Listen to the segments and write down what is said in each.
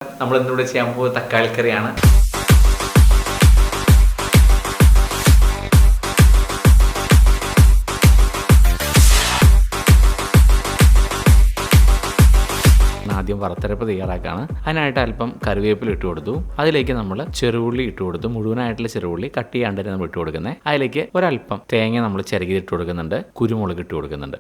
നമ്മൾ ഇന്നിവിടെ ചെയ്യാൻ പോകുന്നത് തക്കാളി കറിയാണ്. ആദ്യം വറുത്തരപ്പ് തയ്യാറാക്കാണ്. അതിനായിട്ട് അല്പം കറിവേപ്പില ഇട്ട് കൊടുത്തു. അതിലേക്ക് നമ്മൾ ചെറുള്ളി ഇട്ട് കൊടുത്തു. മുഴുവനായിട്ടുള്ള ചെറുള്ളി കട്ട് ചെയ്യാണ്ട് നമ്മൾ ഇട്ട് കൊടുക്കുന്നത്. അതിലേക്ക് ഒരല്പം തേങ്ങ നമ്മൾ ചിരകി ഇട്ട് കൊടുക്കുന്നുണ്ട്. കുരുമുളക് ഇട്ട് കൊടുക്കുന്നുണ്ട്.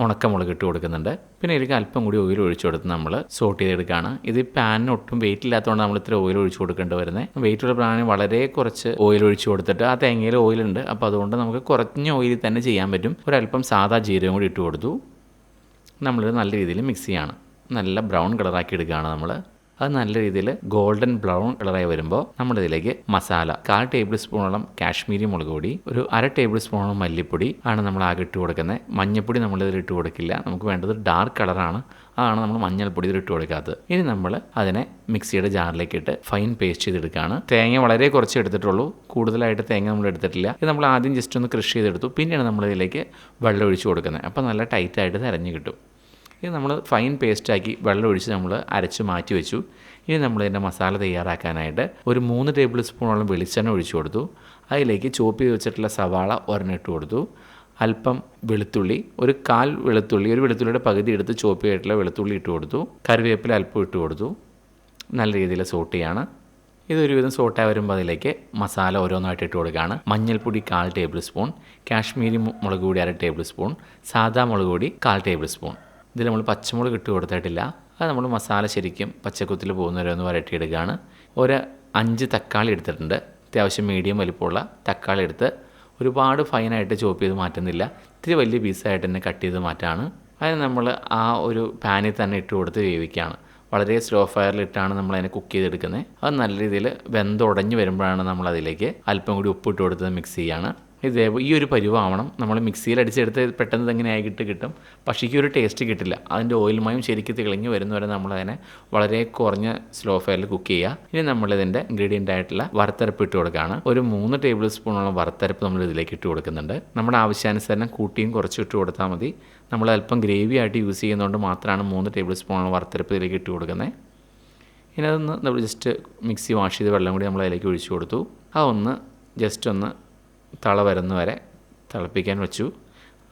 ഉണക്കമുളക് ഇട്ട് കൊടുക്കുന്നുണ്ട്. പിന്നെ ഇതിലേക്ക് അല്പം കൂടി ഓയിൽ ഒഴിച്ചു കൊടുത്ത് നമ്മൾ സോട്ട് ചെയ്തെടുക്കുകയാണ്. ഇത് പാനിന് ഒട്ടും വെയിറ്റ് ഇല്ലാത്തതുകൊണ്ട് നമ്മൾ ഇത്ര ഓയിൽ ഒഴിച്ചു കൊടുക്കേണ്ടി വരുന്നത്. വെയിറ്റുള്ള പാനിന് വളരെ കുറച്ച് ഓയിൽ ഒഴിച്ചു കൊടുത്തിട്ട് ആ തേങ്ങയിൽ ഓയിലുണ്ട്. അപ്പോൾ അതുകൊണ്ട് നമുക്ക് കുറഞ്ഞ ഓയിലിൽ തന്നെ ചെയ്യാൻ പറ്റും. ഒരല്പം സാധാ ജീരകം കൂടി ഇട്ട് കൊടുത്തു. നമ്മളിത് നല്ല രീതിയിൽ മിക്സ് ചെയ്യാണ്. നല്ല ബ്രൗൺ കളറാക്കി എടുക്കുകയാണ് നമ്മൾ. അത് നല്ല രീതിയിൽ ഗോൾഡൻ ബ്രൗൺ കളറായി വരുമ്പോൾ നമ്മളിതിലേക്ക് മസാല 1/4 ടേബിൾ സ്പൂണോളം കാശ്മീരി മുളക് പൊടി, ഒരു 1/2 ടേബിൾ സ്പൂണോളം മല്ലിപ്പൊടി ആണ് നമ്മൾ ആകെ ഇട്ട് കൊടുക്കുന്നത്. മഞ്ഞൾപ്പൊടി നമ്മളിതിൽ ഇട്ട് കൊടുക്കില്ല. നമുക്ക് വേണ്ടത് ഡാർക്ക് കളറാണ്. അതാണ് നമ്മൾ മഞ്ഞൾപ്പൊടി ഇതിൽ ഇട്ട് കൊടുക്കാത്തത്. ഇനി നമ്മൾ അതിനെ മിക്സിയുടെ ജാറിലേക്ക് ഇട്ട് ഫൈൻ പേസ്റ്റ് ചെയ്തെടുക്കുകയാണ്. തേങ്ങ വളരെ കുറച്ച് എടുത്തിട്ടുള്ളൂ. കൂടുതലായിട്ട് തേങ്ങ നമ്മൾ എടുത്തിട്ടില്ല. ഇത് നമ്മൾ ആദ്യം ജസ്റ്റ് ഒന്ന് ക്രഷ് ചെയ്തെടുത്തു. പിന്നെയാണ് നമ്മളിതിലേക്ക് വെള്ളം ഒഴിച്ച് കൊടുക്കുന്നത്. അപ്പോൾ നല്ല ടൈറ്റായിട്ട് അരഞ്ഞ് കിട്ടും. ഇത് നമ്മൾ ഫൈൻ പേസ്റ്റാക്കി വെള്ളം ഒഴിച്ച് നമ്മൾ അരച്ച് മാറ്റി വെച്ചു. ഇനി നമ്മളിതിൻ്റെ മസാല തയ്യാറാക്കാനായിട്ട് ഒരു 3 ടേബിൾ സ്പൂണോളം വെളിച്ചെണ്ണ ഒഴിച്ചു കൊടുത്തു. അതിലേക്ക് ചോപ്പ് ചെയ്ത് വെച്ചിട്ടുള്ള സവാള ഒരെണ്ണം ഇട്ട് കൊടുത്തു. അല്പം വെളുത്തുള്ളി, ഒരു 1/4 വെളുത്തുള്ളി, ഒരു വെളുത്തുള്ളിയുടെ പകുതി എടുത്ത് ചോപ്പ് ചെയ്തിട്ടുള്ള വെളുത്തുള്ളി ഇട്ട് കൊടുത്തു. കറിവേപ്പില അല്പം ഇട്ട് കൊടുത്തു. നല്ല രീതിയിൽ സോട്ട് ചെയ്യാണ്. ഇതൊരുവിധം സോട്ടായി വരുമ്പോൾ അതിലേക്ക് മസാല ഓരോന്നായിട്ട് ഇട്ട് കൊടുക്കുകയാണ്. മഞ്ഞൾപ്പൊടി 1/4 ടേബിൾ സ്പൂൺ, കാശ്മീരി മുളക് പൊടി 1/2 ടേബിൾ സ്പൂൺ, സാദാ മുളക് പൊടി 1/4 ടേബിൾ സ്പൂൺ. ഇതിൽ നമ്മൾ പച്ചമുളക് ഇട്ട് കൊടുത്തിട്ടില്ല. അത് നമ്മൾ മസാല ശരിക്കും പച്ചക്കുത്തിൽ പോകുന്നവരൊന്ന് വരട്ടിയെടുക്കുകയാണ്. ഒരു 5 തക്കാളി എടുത്തിട്ടുണ്ട്. അത്യാവശ്യം മീഡിയം വലിപ്പമുള്ള തക്കാളി എടുത്ത് ഒരുപാട് ഫൈനായിട്ട് ചോപ്പ് ചെയ്ത് മാറ്റുന്നില്ല. ഇത്തിരി വലിയ പീസായിട്ട് തന്നെ കട്ട് ചെയ്ത് മാറ്റാണ്. അതിന് നമ്മൾ ആ ഒരു പാനിൽ തന്നെ ഇട്ട് കൊടുത്ത് വേവിക്കുകയാണ്. വളരെ സ്ലോ ഫയറിലിട്ടാണ് നമ്മളതിനെ കുക്ക് ചെയ്തെടുക്കുന്നത്. അത് നല്ല രീതിയിൽ വെന്തുടഞ്ഞ് വരുമ്പോഴാണ് നമ്മളതിലേക്ക് അല്പം കൂടി ഉപ്പിട്ട് കൊടുത്ത് മിക്സ് ചെയ്യുകയാണ്. ഈ ഒരു പരുവാവണം. നമ്മൾ മിക്സിയിൽ അടിച്ചെടുത്ത് പെട്ടെന്ന് ഇങ്ങനെ ആയിട്ട് കിട്ടും. പക്ഷേ ഈ ഒരു ടേസ്റ്റ് കിട്ടില്ല. അതിൻ്റെ ഓയിൽമയം ശരിക്കും തിളങ്ങി വരുന്നവരെ നമ്മളതിനെ വളരെ കുറഞ്ഞ സ്ലോ ഫയറിൽ കുക്ക് ചെയ്യുക. ഇനി നമ്മളിതിൻ്റെ ഇൻഗ്രീഡിയൻ്റ് ആയിട്ടുള്ള വറുത്തരപ്പ് ഇട്ട് കൊടുക്കുകയാണ്. ഒരു 3 ടേബിൾ സ്പൂണോളം വറുത്തരപ്പ് നമ്മൾ ഇതിലേക്ക് ഇട്ട് കൊടുക്കുന്നുണ്ട്. നമ്മുടെ ആവശ്യാനുസരണം കൂട്ടിയും കുറച്ച് ഇട്ട് കൊടുത്താൽ മതി. നമ്മൾ അല്പം ഗ്രേവി ആയിട്ട് യൂസ് ചെയ്യുന്നതുകൊണ്ട് മാത്രമാണ് 3 ടേബിൾ സ്പൂണോളം വറുത്തരപ്പ് ഇതിലേക്ക് ഇട്ട് കൊടുക്കുന്നത്. ഇനി അതൊന്ന് നമ്മൾ ജസ്റ്റ് മിക്സി വാഷ് ചെയ്ത് വെള്ളം കൂടി നമ്മൾ അതിലേക്ക് ഒഴിച്ചു കൊടുത്തു. അതൊന്ന് ജസ്റ്റ് ഒന്ന് തള വരുന്ന വരെ തിളപ്പിക്കാൻ വെച്ചു.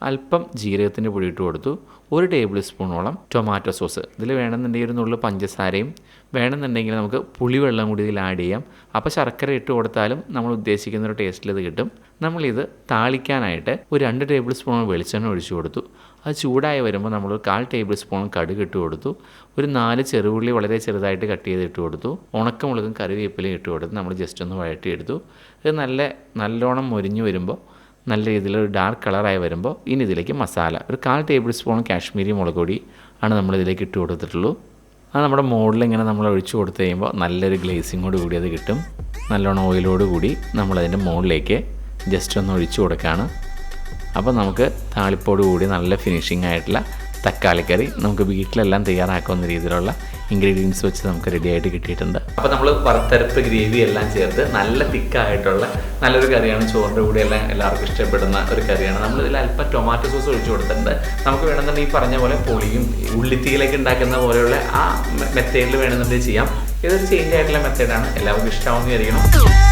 അല്പം ജീരകത്തിൻ്റെ പൊടി ഇട്ട് കൊടുത്തു. 1 ടേബിൾ സ്പൂണോളം ടൊമാറ്റോ സോസ്. ഇതിൽ വേണമെന്നുണ്ടെങ്കിൽ ഒരു നുള്ളു പഞ്ചസാരയും വേണമെന്നുണ്ടെങ്കിൽ നമുക്ക് പുളിവെള്ളം കൂടി ഇതിൽ ആഡ് ചെയ്യാം. അപ്പോൾ ശർക്കര ഇട്ട് കൊടുത്താലും നമ്മൾ ഉദ്ദേശിക്കുന്ന ഒരു ടേസ്റ്റിൽ ഇത് കിട്ടും. നമ്മളിത് താളിക്കാനായിട്ട് ഒരു 2 ടേബിൾ സ്പൂൺ വെളിച്ചെണ്ണ ഒഴിച്ചു കൊടുത്തു. അത് ചൂടായി വരുമ്പോൾ നമ്മൾ 1/4 ടേബിൾ സ്പൂൺ കടുക് ഇട്ട് കൊടുത്തു. ഒരു 4 ചെറുള്ളി വളരെ ചെറുതായിട്ട് കട്ട് ചെയ്ത് ഇട്ട് കൊടുത്തു. ഉണക്കമുളകും കറിവേപ്പിലയും ഇട്ട് കൊടുത്ത് നമ്മൾ ജസ്റ്റ് ഒന്ന് വഴറ്റിയെടുത്തു. ഇത് നല്ലോണം മൊരിഞ്ഞ് വരുമ്പോൾ നല്ല രീതിയിലൊരു ഡാർക്ക് കളറായി വരുമ്പോൾ ഇനി ഇതിലേക്ക് മസാല ഒരു 1/4 ടേബിൾ സ്പൂൺ കാശ്മീരി മുളക് പൊടി ആണ് നമ്മളിതിലേക്ക് ഇട്ട് കൊടുത്തിട്ടുള്ളൂ. അത് നമ്മുടെ മുകളിൽ ഇങ്ങനെ നമ്മൾ ഒഴിച്ചു കൊടുത്തു കഴിയുമ്പോൾ നല്ലൊരു ഗ്ലേസിങ്ങോട് കൂടി അത് കിട്ടും. നല്ലോണം ഓയിലോട് കൂടി നമ്മളതിൻ്റെ മുകളിലേക്ക് ജസ്റ്റ് ഒന്ന് ഒഴിച്ചു കൊടുക്കുകയാണ്. അപ്പോൾ നമുക്ക് താളിപ്പോട് കൂടി നല്ല ഫിനിഷിംഗ് ആയിട്ടുള്ള തക്കാളിക്കറി നമുക്ക് വീട്ടിലെല്ലാം തയ്യാറാക്കാവുന്ന രീതിയിലുള്ള ഇൻഗ്രീഡിയൻസ് വെച്ച് നമുക്ക് റെഡി ആയിട്ട് കിട്ടിയിട്ടുണ്ട്. അപ്പോൾ നമ്മൾ വറുത്തരപ്പ് ഗ്രേവി എല്ലാം ചേർത്ത് നല്ല തിക്കായിട്ടുള്ള നല്ലൊരു കറിയാണ്. ചോറിൻ്റെ കൂടെ എല്ലാം എല്ലാവർക്കും ഇഷ്ടപ്പെടുന്ന ഒരു കറിയാണ്. നമ്മളിതിൽ അല്പം ടൊമാറ്റോ സോസ് ഒഴിച്ചു കൊടുത്തിട്ടുണ്ട്. നമുക്ക് വേണമെന്നുണ്ടെങ്കിൽ ഈ പറഞ്ഞ പോലെ പൊളിയും ഉള്ളിത്തീയിലേക്ക് ഉണ്ടാക്കുന്ന പോലെയുള്ള ആ മെത്തേഡിൽ വേണമെന്നുണ്ടെങ്കിൽ ചെയ്യാം. ഇതൊരു ചേഞ്ച് ആയിട്ടുള്ള മെത്തേഡാണ്. എല്ലാവർക്കും ഇഷ്ടമാവുന്ന വിചാരിക്കണം.